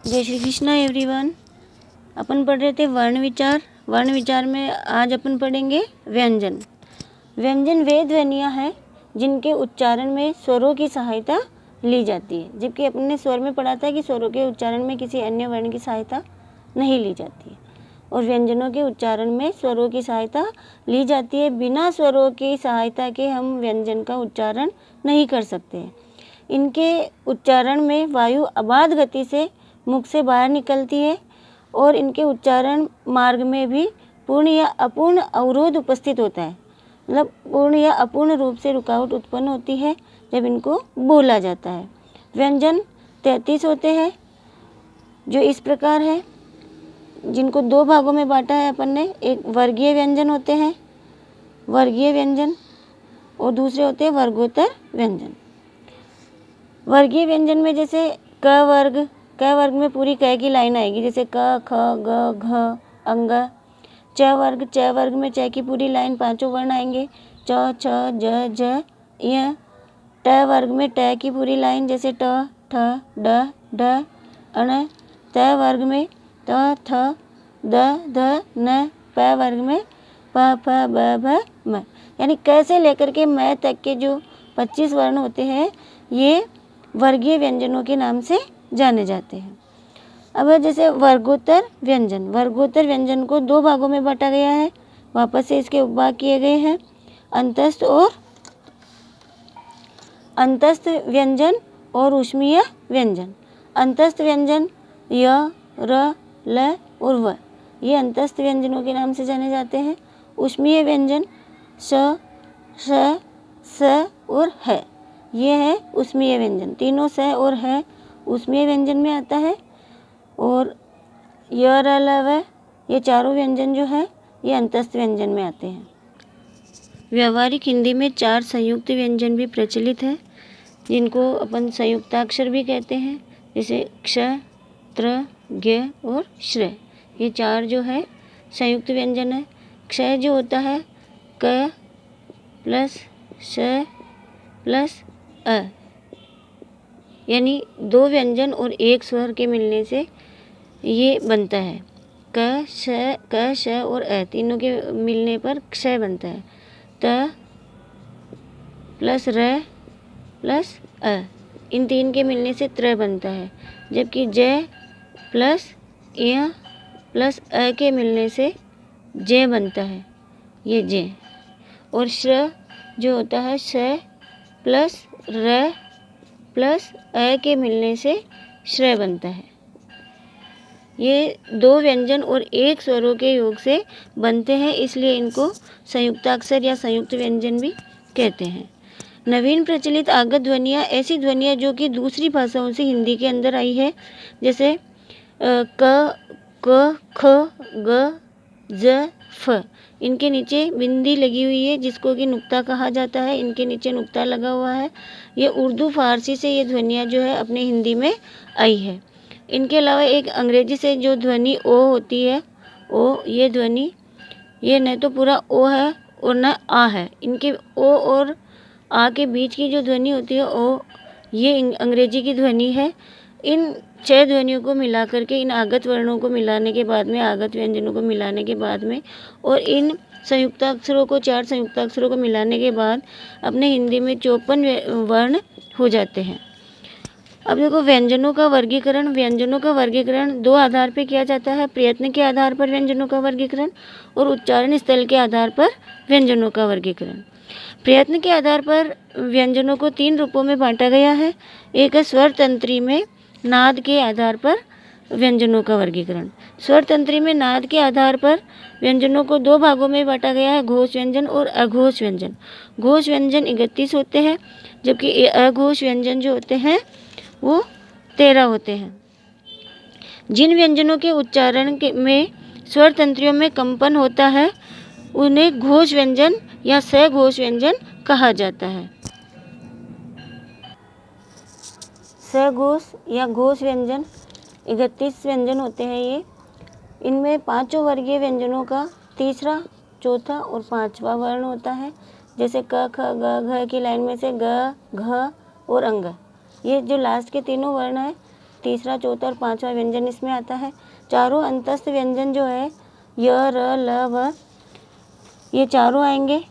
जय श्री कृष्णा एवरीवन। अपन पढ़ रहे थे वर्ण विचार। वर्ण विचार में आज अपन पढ़ेंगे व्यंजन। व्यंजन वे ध्वनियाँ हैं जिनके उच्चारण में स्वरों की सहायता ली जाती है, जबकि अपन ने स्वर में पढ़ा था कि स्वरों के उच्चारण में किसी अन्य वर्ण की सहायता नहीं ली जाती है, और व्यंजनों के उच्चारण में स्वरों की सहायता ली जाती है। बिना स्वरों की सहायता के हम व्यंजन का उच्चारण नहीं कर सकते हैं। इनके उच्चारण में वायु अबाध गति से मुख से बाहर निकलती है और इनके उच्चारण मार्ग में भी पूर्ण या अपूर्ण अवरोध उपस्थित होता है, मतलब पूर्ण या अपूर्ण रूप से रुकावट उत्पन्न होती है जब इनको बोला जाता है। व्यंजन 33 होते हैं जो इस प्रकार है, जिनको दो भागों में बांटा है अपन ने। एक वर्गीय व्यंजन होते हैं, वर्गीय व्यंजन, और दूसरे होते हैं वर्गोत्तर व्यंजन। वर्गीय व्यंजन में जैसे क वर्ग में पूरी क की लाइन आएगी, जैसे क ख ग घ अंग। च वर्ग में च की पूरी लाइन, पांचों वर्ण आएंगे, च छ ज झ य। ट वर्ग में ट की पूरी लाइन, जैसे ट ठ ड ढ अण। त वर्ग में त थ द ध न। प वर्ग में प फ ब भ म। यानी क से लेकर के म तक के जो 25 वर्ण होते हैं ये वर्गीय व्यंजनों के नाम से जाने जाते हैं। अब जैसे वर्गोत्तर व्यंजन। वर्गोत्तर व्यंजन को दो भागों में बांटा गया है, वापस से इसके उपभाग किए गए हैं, अंतस्थ व्यंजन और ऊष्मीय व्यंजन। अंतस्थ व्यंजन य र ल और व, ये अंतस्थ व्यंजनों के नाम से जाने जाते हैं। ऊष्मीय व्यंजन श श स और ह, ये है ऊष्मीय व्यंजन। तीनों स और ह ऊष्मीय व्यंजन में आता है, और य र ल व ये चारों व्यंजन जो है ये अंतस्थ व्यंजन में आते हैं। व्यावहारिक हिंदी में 4 संयुक्त व्यंजन भी प्रचलित है, जिनको अपन संयुक्ताक्षर भी कहते हैं, जैसे क्ष, त्र, ज्ञ और श्र। ये 4 जो है संयुक्त व्यंजन है। क्ष जो होता है क प्लस श प्लस अ, यानी 2 व्यंजन और 1 स्वर के मिलने से ये बनता है। क श और अ तीनों के मिलने पर क्ष बनता है। त प्लस र प्लस अ, इन 3 के मिलने से त्र बनता है, जबकि ज प्लस य प्लस अ के मिलने से ज बनता है, ये ज। और श्र जो होता है श प्लस र प्लस अ के मिलने से श्र बनता है। ये 2 व्यंजन और 1 स्वरों के योग से बनते हैं, इसलिए इनको संयुक्ताक्षर या संयुक्त व्यंजन भी कहते हैं। नवीन प्रचलित आगत ध्वनियाँ ऐसी ध्वनियाँ जो कि दूसरी भाषाओं से हिंदी के अंदर आई है, जैसे क ख ग ज फ। इनके नीचे बिंदी लगी हुई है जिसको कि नुक्ता कहा जाता है, इनके नीचे नुक्ता लगा हुआ है। ये उर्दू फारसी से ये ध्वनियाँ जो है अपने हिंदी में आई है। इनके अलावा एक अंग्रेजी से जो ध्वनि ओ होती है, ओ, ये ध्वनि ये न तो पूरा ओ है और न आ है। इनके ओ और आ के बीच की जो ध्वनि होती है ओ, ये अंग्रेजी की ध्वनि है। इन 6 ध्वनियों को मिला करके, इन आगत वर्णों को मिलाने के बाद में, आगत व्यंजनों को मिलाने के बाद में, और इन संयुक्ताक्षरों को 4 संयुक्ताक्षरों को मिलाने के बाद अपने हिंदी में 54 वर्ण हो जाते हैं। अब देखो व्यंजनों का वर्गीकरण। व्यंजनों का वर्गीकरण 2 आधार पर किया जाता है, प्रयत्न के आधार पर व्यंजनों का वर्गीकरण और उच्चारण स्थल के आधार पर व्यंजनों का वर्गीकरण। प्रयत्न के आधार पर व्यंजनों को 3 रूपों में बांटा गया है। एक है स्वर तंत्री में नाद के आधार पर व्यंजनों का वर्गीकरण। स्वर तंत्री में नाद के आधार पर व्यंजनों को 2 भागों में बांटा गया है, घोष व्यंजन और अघोष व्यंजन। घोष व्यंजन 31 होते हैं, जबकि अघोष व्यंजन जो होते हैं वो 13 होते हैं। जिन व्यंजनों के उच्चारण में स्वर तंत्रियों में कंपन होता है उन्हें घोष व्यंजन या सघोष व्यंजन कहा जाता है। सघोष या घोष व्यंजन 31 व्यंजन होते हैं ये। इनमें 5 वर्गीय व्यंजनों का तीसरा, चौथा और 5वां वर्ण होता है, जैसे क ख ग घ की लाइन में से ग घ और अंग। ये जो लास्ट के तीनों वर्ण हैं तीसरा, चौथा और पांचवा व्यंजन इसमें आता है। चारों अंतस्थ व्यंजन जो है य, र, ल, व, ये चारों आएंगे।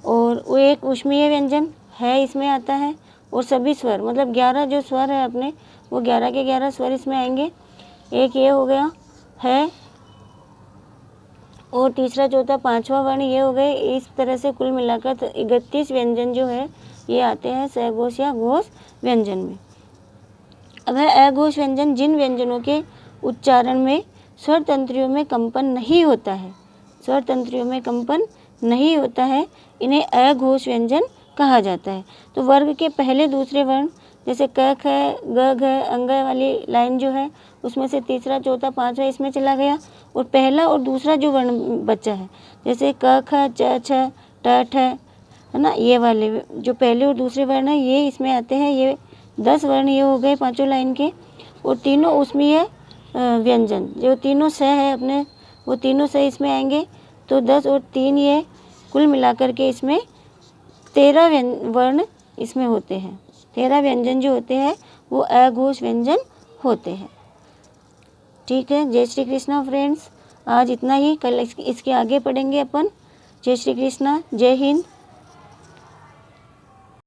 और वो एक ऊष्मीय व्यंजन है इसमें आता है। और सभी स्वर मतलब 11 जो स्वर है अपने, वो 11 के 11 स्वर इसमें आएंगे। एक ये हो गया है, और तीसरा, चौथा, पांचवा वर्ण ये हो गए। इस तरह से कुल मिलाकर 31 व्यंजन जो है ये आते हैं सघोष या घोष व्यंजन में। अब है अघोष व्यंजन, जिन व्यंजनों के उच्चारण में स्वर तंत्रियों में कंपन नहीं होता है, स्वर तंत्रियों में कंपन नहीं होता है, इन्हें अघोष व्यंजन कहा जाता है। तो वर्ग के पहले दूसरे वर्ण जैसे क, ख, ग, घ, अंग वाली लाइन जो है उसमें से तीसरा, चौथा, पांचवा इसमें चला गया। और पहला और दूसरा जो वर्ण बचा है जैसे क, ख, च, छ, ट, ठ, है ना, ये वाले जो पहले और दूसरे वर्ण है ये इसमें आते हैं। ये 10 वर्ण ये हो गए पांचों लाइन के। और तीनों ऊष्मीय व्यंजन जो तीनों स है अपने, वो तीनों स इसमें आएंगे। तो 10 और 3 ये कुल मिलाकर के इसमें 13 वर्ण इसमें होते हैं। 13 व्यंजन जो होते हैं वो अघोष व्यंजन होते हैं। ठीक है, जय श्री कृष्णा फ्रेंड्स, आज इतना ही। कल इसके आगे पढ़ेंगे अपन। जय श्री कृष्णा, जय हिंद।